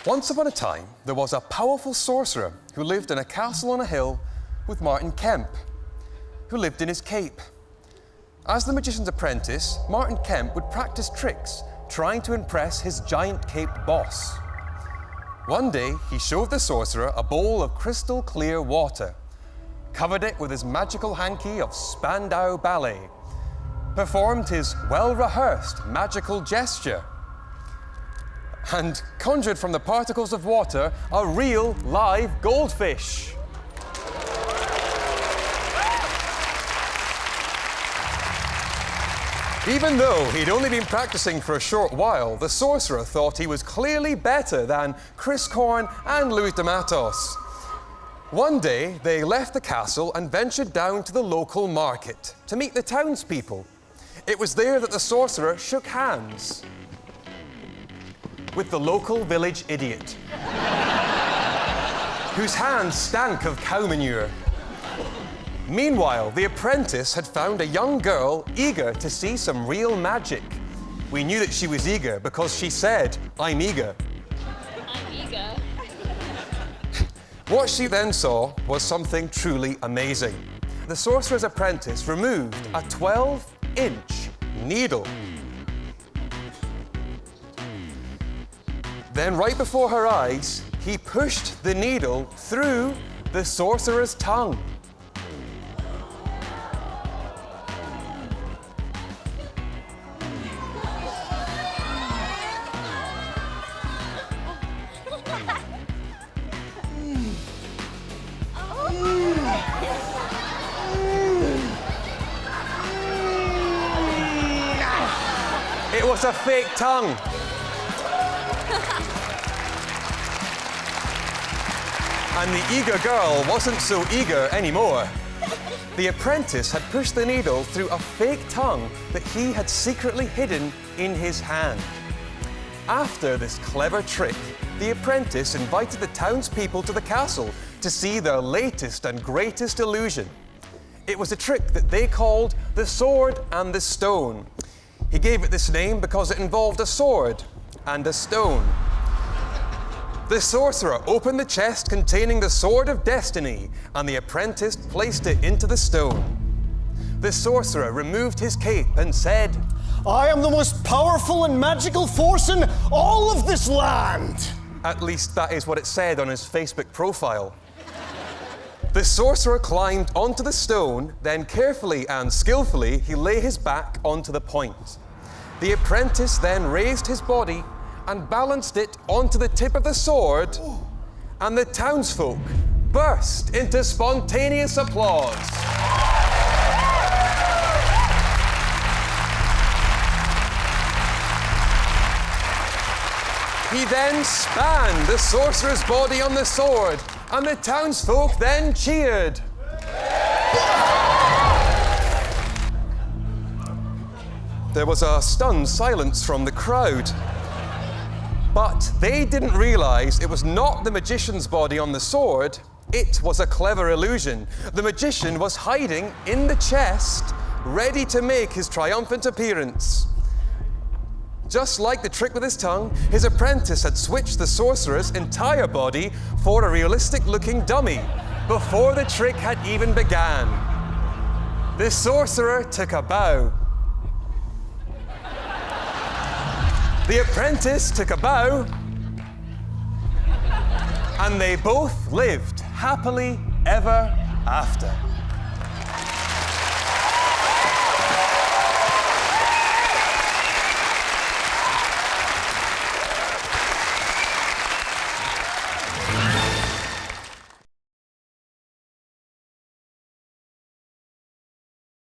Once upon a time, there was a powerful sorcerer who lived in a castle on a hill with Martin Kemp, who lived in his cape. As the magician's apprentice, Martin Kemp would practice tricks, trying to impress his giant cape boss. One day, he showed the sorcerer a bowl of crystal clear water, covered it with his magical hanky of Spandau ballet, performed his well-rehearsed magical gesture, and conjured from the particles of water a real live goldfish. Even though he'd only been practicing for a short while, the sorcerer thought he was clearly better than Chris Corn and Louis de Matos. One day, they left the castle and ventured down to the local market to meet the townspeople. It was there that the sorcerer shook hands with the local village idiot, whose hands stank of cow manure. Meanwhile, the apprentice had found a young girl eager to see some real magic. We knew that she was eager because she said, "I'm eager." I'm eager. What she then saw was something truly amazing. The sorcerer's apprentice removed a 12-inch needle. Then, right before her eyes, he pushed the needle through the sorcerer's tongue. It was a fake tongue. And the eager girl wasn't so eager anymore. The apprentice had pushed the needle through a fake tongue that he had secretly hidden in his hand. After this clever trick, the apprentice invited the townspeople to the castle to see their latest and greatest illusion. It was a trick that they called the sword and the stone. He gave it this name because it involved a sword and a stone. The sorcerer opened the chest containing the sword of destiny, and the apprentice placed it into the stone. The sorcerer removed his cape and said, "I am the most powerful and magical force in all of this land." At least that is what it said on his Facebook profile. The sorcerer climbed onto the stone, then carefully and skillfully he lay his back onto the point. The apprentice then raised his body and balanced it onto the tip of the sword, and the townsfolk burst into spontaneous applause. He then spanned the sorcerer's body on the sword, and the townsfolk then cheered. There was a stunned silence from the crowd. But they didn't realize it was not the magician's body on the sword, it was a clever illusion. The magician was hiding in the chest, ready to make his triumphant appearance. Just like the trick with his tongue, his apprentice had switched the sorcerer's entire body for a realistic-looking dummy before the trick had even began. The sorcerer took a bow. The apprentice took a bow, and they both lived happily ever after.